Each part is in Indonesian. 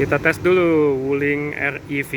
Kita tes dulu Wuling REV.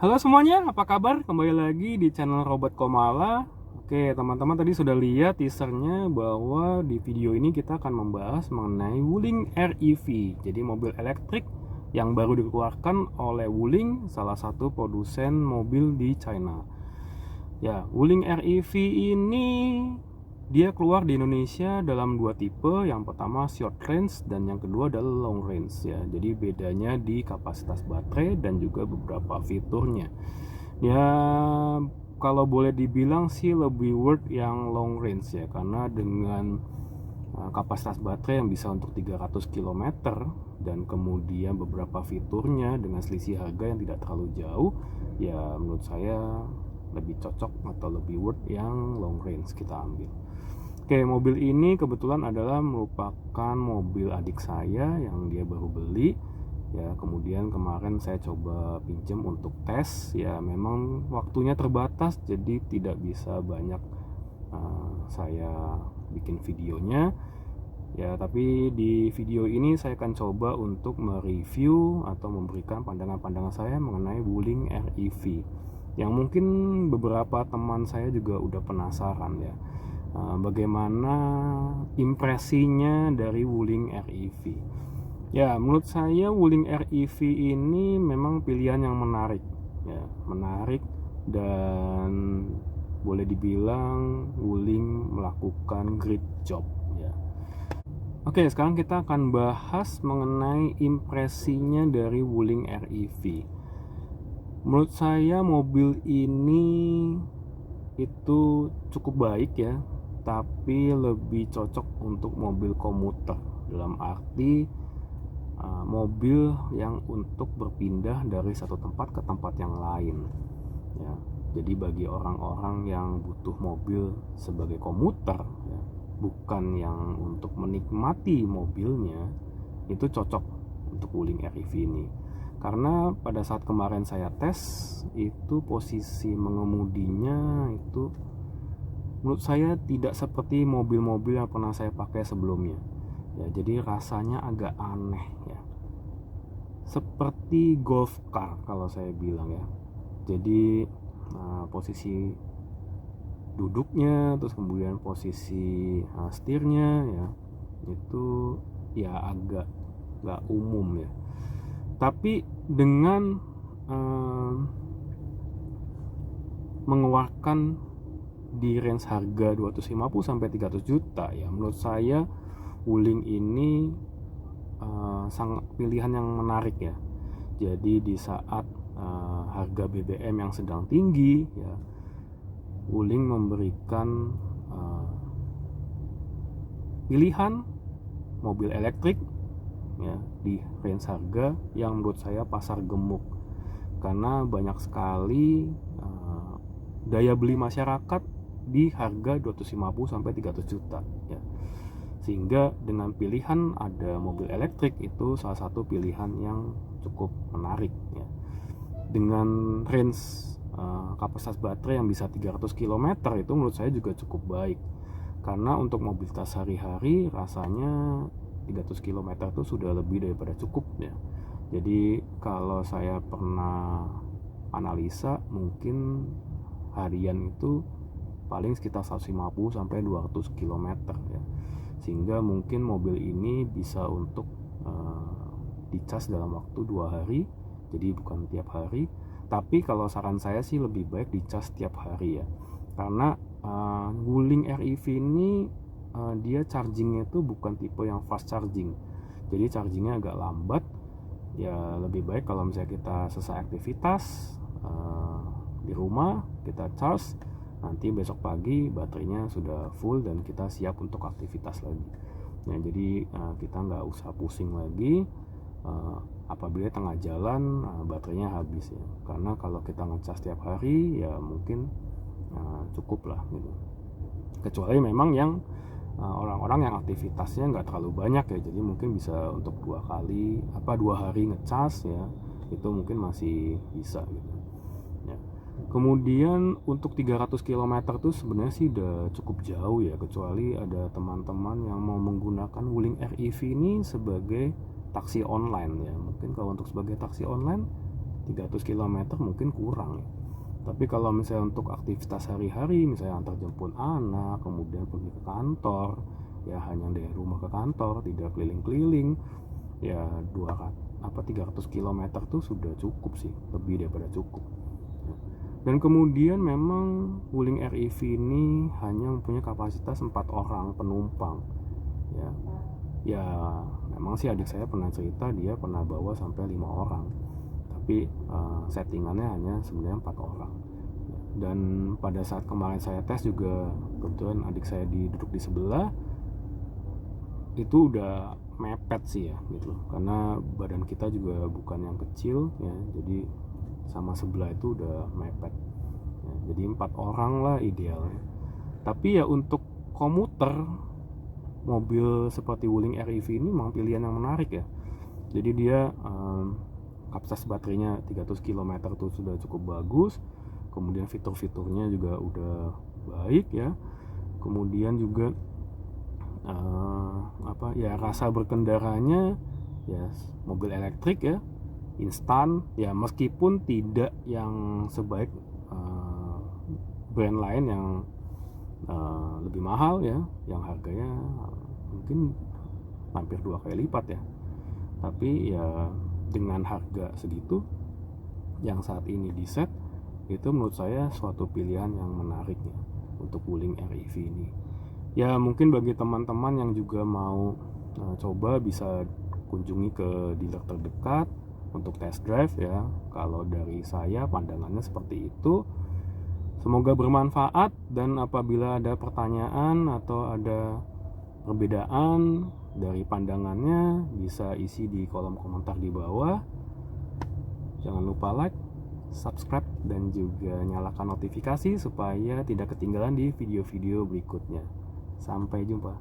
Halo semuanya, apa kabar? Kembali lagi di channel Robot Komala. Oke, teman-teman tadi sudah lihat teasernya bahwa di video ini kita akan membahas mengenai Wuling REV. Jadi mobil elektrik yang baru dikeluarkan oleh Wuling, salah satu produsen mobil di China. Ya, Wuling REV ini dia keluar di Indonesia dalam dua tipe. Yang pertama short range dan yang kedua adalah long range ya. Jadi bedanya di kapasitas baterai dan juga beberapa fiturnya. Ya, kalau boleh dibilang sih lebih worth yang long range ya, karena dengan kapasitas baterai yang bisa untuk 300 km dan kemudian beberapa fiturnya dengan selisih harga yang tidak terlalu jauh, ya menurut saya lebih cocok atau lebih worth yang long range kita ambil. Oke, mobil ini kebetulan adalah merupakan mobil adik saya yang dia baru beli ya. Kemudian kemarin saya coba pinjam untuk tes ya. Memang waktunya terbatas jadi tidak bisa banyak saya bikin videonya ya, tapi di video ini saya akan coba untuk mereview atau memberikan pandangan-pandangan saya mengenai Wuling REV yang mungkin beberapa teman saya juga udah penasaran ya, bagaimana impresinya dari Wuling REV. Ya, menurut saya Wuling REV ini memang pilihan yang menarik ya, menarik, dan boleh dibilang Wuling melakukan great job ya. Oke, sekarang kita akan bahas mengenai impresinya dari Wuling REV. Menurut saya mobil ini itu cukup baik ya, tapi lebih cocok untuk mobil komuter, dalam arti mobil yang untuk berpindah dari satu tempat ke tempat yang lain ya. Jadi bagi orang-orang yang butuh mobil sebagai komuter ya, bukan yang untuk menikmati mobilnya, itu cocok untuk Wuling REV ini. Karena pada saat kemarin saya tes itu posisi mengemudinya itu menurut saya tidak seperti mobil-mobil yang pernah saya pakai sebelumnya ya. Jadi rasanya agak aneh ya, seperti golf car kalau saya bilang ya. Jadi posisi duduknya, terus kemudian posisi setirnya ya, itu ya agak nggak umum ya. Tapi dengan mengeluarkan di range harga 250 sampai 300 juta ya, menurut saya Wuling ini sangat pilihan yang menarik ya. Jadi di saat harga BBM yang sedang tinggi ya, Wuling memberikan pilihan mobil elektrik ya di range harga yang menurut saya pasar gemuk, karena banyak sekali daya beli masyarakat di harga 250 sampai 300 juta ya. Sehingga dengan pilihan ada mobil elektrik itu salah satu pilihan yang cukup menarik ya. Dengan range kapasitas baterai yang bisa 300 km itu menurut saya juga cukup baik. Karena untuk mobilitas sehari-hari rasanya 300 km itu sudah lebih daripada cukup ya. Jadi kalau saya pernah analisa, mungkin harian itu paling sekitar 150 sampai 200 km ya. Sehingga mungkin mobil ini bisa untuk dicas dalam waktu 2 hari, jadi bukan tiap hari. Tapi kalau saran saya sih lebih baik dicas tiap hari ya, karena Wuling REV ini dia chargingnya itu bukan tipe yang fast charging, jadi chargingnya agak lambat ya. Lebih baik kalau misalnya kita selesai aktivitas di rumah, kita charge, nanti besok pagi baterainya sudah full dan kita siap untuk aktivitas lagi. Nah, jadi kita nggak usah pusing lagi apabila tengah jalan baterainya habis ya. Karena kalau kita ngecas tiap hari ya mungkin cukup lah gitu. Kecuali memang yang orang-orang yang aktivitasnya nggak terlalu banyak ya, jadi mungkin bisa untuk 2 hari ngecas ya, itu mungkin masih bisa gitu ya. Kemudian untuk 300 km tuh sebenarnya sih udah cukup jauh ya, kecuali ada teman-teman yang mau menggunakan Wuling REV ini sebagai taksi online ya. Mungkin kalau untuk sebagai taksi online 300 km mungkin kurang ya. Tapi kalau misalnya untuk aktivitas sehari-hari, misalnya antar jemput anak, kemudian pergi ke kantor, ya hanya dari rumah ke kantor, tidak keliling-keliling, ya 300 km tuh sudah cukup sih, lebih daripada cukup. Dan kemudian memang Wuling REV ini hanya mempunyai kapasitas 4 orang penumpang. Ya memang sih adik saya pernah cerita dia pernah bawa sampai 5 orang. Tapi settingannya hanya sebenarnya 4 orang. Dan pada saat kemarin saya tes juga, kebetulan adik saya duduk di sebelah, itu udah mepet sih ya gitu. Karena badan kita juga bukan yang kecil ya, jadi sama sebelah itu udah mepet ya, jadi 4 orang lah idealnya. Tapi ya untuk komuter, mobil seperti Wuling REV ini memang pilihan yang menarik ya. Jadi dia kapasitas baterainya 300 km tuh sudah cukup bagus, kemudian fitur-fiturnya juga udah baik ya, kemudian juga rasa berkendaranya ya mobil elektrik ya, instan ya, meskipun tidak yang sebaik brand lain yang lebih mahal ya, yang harganya mungkin hampir 2 kali lipat ya. Tapi ya dengan harga segitu yang saat ini di set, itu menurut saya suatu pilihan yang menarik ya untuk Wuling REV ini. Ya mungkin bagi teman-teman yang juga mau coba, bisa kunjungi ke dealer terdekat untuk test drive ya. Kalau dari saya pandangannya seperti itu. Semoga bermanfaat, dan apabila ada pertanyaan atau ada perbedaan dari pandangannya bisa isi di kolom komentar di bawah. Jangan lupa like, subscribe, dan juga nyalakan notifikasi supaya tidak ketinggalan di video-video berikutnya. Sampai jumpa.